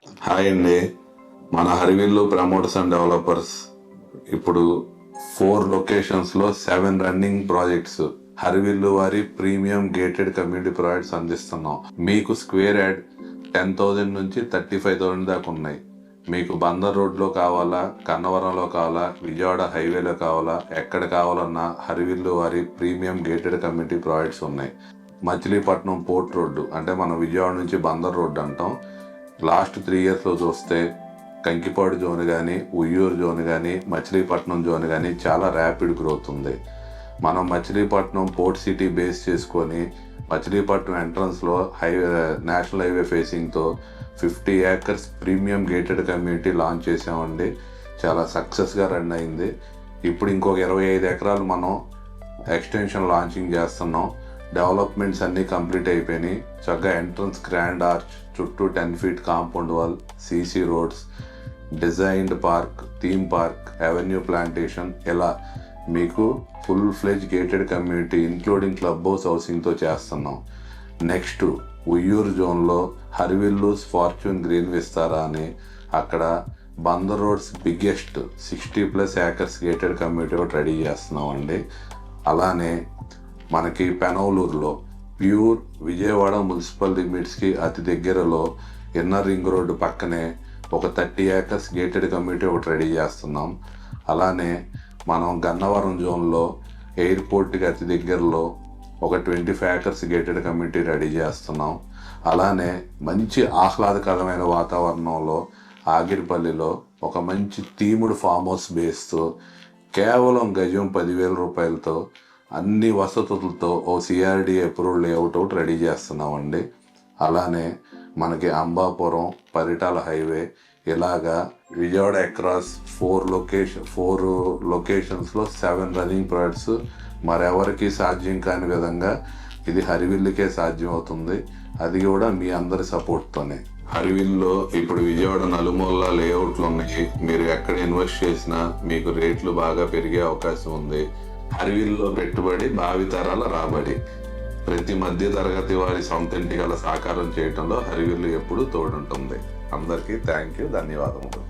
Hi అండి. మన హరివిల్లు promoters and developers ఇప్పుడు 4 లొకేషన్స్లో 7 రన్నింగ్ ప్రాజెక్ట్స్ హరివిల్లు వారి ప్రీమియం గేటెడ్ కమ్యూనిటీ ప్రాజెక్ట్స్ అందిస్తున్నాం. మీకు స్క్వేర్ యార్డ్ 10,000 నుంచి 35,000 దాకా ఉన్నాయి. మీకు బందర్ రోడ్లో కావాలా, కన్నవరంలో కావాలా, విజయవాడ హైవేలో కావాలా, ఎక్కడ కావాలన్నా హరివిల్లు వారి ప్రీమియం గేటెడ్ కమ్యూనిటీ ప్రాజెక్ట్స్ ఉన్నాయి. మచిలీపట్నం పోర్ట్ రోడ్డు అంటే మనం విజయవాడ నుంచి బందర్ రోడ్డు అంటాం. లాస్ట్ 3 ఇయర్స్లో చూస్తే కంకిపాడు జోన్ కానీ, ఉయ్యూరు జోన్ కానీ, మచిలీపట్నం జోన్ కానీ చాలా ర్యాపిడ్ గ్రోత్ ఉంది. మనం మచిలీపట్నం పోర్ట్ సిటీ బేస్ చేసుకొని మచిలీపట్నం ఎంట్రన్స్లో నేషనల్ హైవే ఫేసింగ్తో 50 acres premium gated community launch చేసామండి. చాలా సక్సెస్గా రన్ అయింది. ఇప్పుడు ఇంకొక 25 ఎకరాలు మనం ఎక్స్టెన్షన్ లాంచింగ్ చేస్తున్నాం. డెవలప్మెంట్స్ అన్నీ కంప్లీట్ అయిపోయినాయి. చక్కగా ఎంట్రన్స్ గ్రాండ్ ఆర్చ్, చుట్టూ 10 feet compound wall, CC roads, designed park, theme park, avenue plantation, ఇలా మీకు full fledged gated community including club house హౌసింగ్తో చేస్తున్నాం. నెక్స్ట్ ఉయ్యూరు జోన్లో హరివిల్లూస్ ఫార్చ్యూన్ గ్రీన్ విస్తారా అని అక్కడ Bandar roads biggest 60+ acres gated community ఒకటి రెడీ చేస్తున్నాం అండి. అలానే మనకి పెనవలూరులో ప్యూర్ విజయవాడ మున్సిపల్ లిమిట్స్కి అతి దగ్గరలో ఇన్నర్ రింగ్ రోడ్డు పక్కనే ఒక 30 ఏకర్స్ గేటెడ్ కమ్యూనిటీ ఒకటి రెడీ చేస్తున్నాం. అలానే మనం గన్నవరం జోన్లో ఎయిర్పోర్ట్కి అతి దగ్గరలో ఒక 25 ఏకర్స్ గేటెడ్ కమ్యూనిటీ రెడీ చేస్తున్నాం. అలానే మంచి ఆహ్లాదకరమైన వాతావరణంలో ఆగిరిపల్లిలో ఒక మంచి థీమ్డ్ ఫామ్ హౌస్ బేస్తో కేవలం గజం 10,000 రూపాయలతో అన్ని వసతులతో ఓ సిఆర్డి అప్రూవ్డ్ లేఅవుట్ ఒకటి రెడీ చేస్తున్నామండి. అలానే మనకి అంబాపురం, పరిటాల హైవే, ఇలాగా విజయవాడ అక్రాస్ 4 లొకేషన్స్లో 7 రన్నింగ్ ప్రాజెక్ట్స్. మరెవరికి సాధ్యం కాని విధంగా ఇది హరివిల్లుకే సాధ్యం అవుతుంది. అది కూడా మీ అందరి సపోర్ట్తోనే. హరివిల్లులో ఇప్పుడు విజయవాడ నలుమూల లేఅవుట్లు ఉన్నాయి. మీరు ఎక్కడ ఇన్వెస్ట్ చేసినా మీకు రేట్లు బాగా పెరిగే అవకాశం ఉంది. హరివిల్లులో పెట్టుబడి భావితరాల రాబడి. ప్రతి మధ్య తరగతి వారి సొంత ఇంటి గల సాకారం చేయడంలో హరివిల్లు ఎప్పుడూ తోడుంటుంది. అందరికీ థ్యాంక్ యూ, ధన్యవాదములు.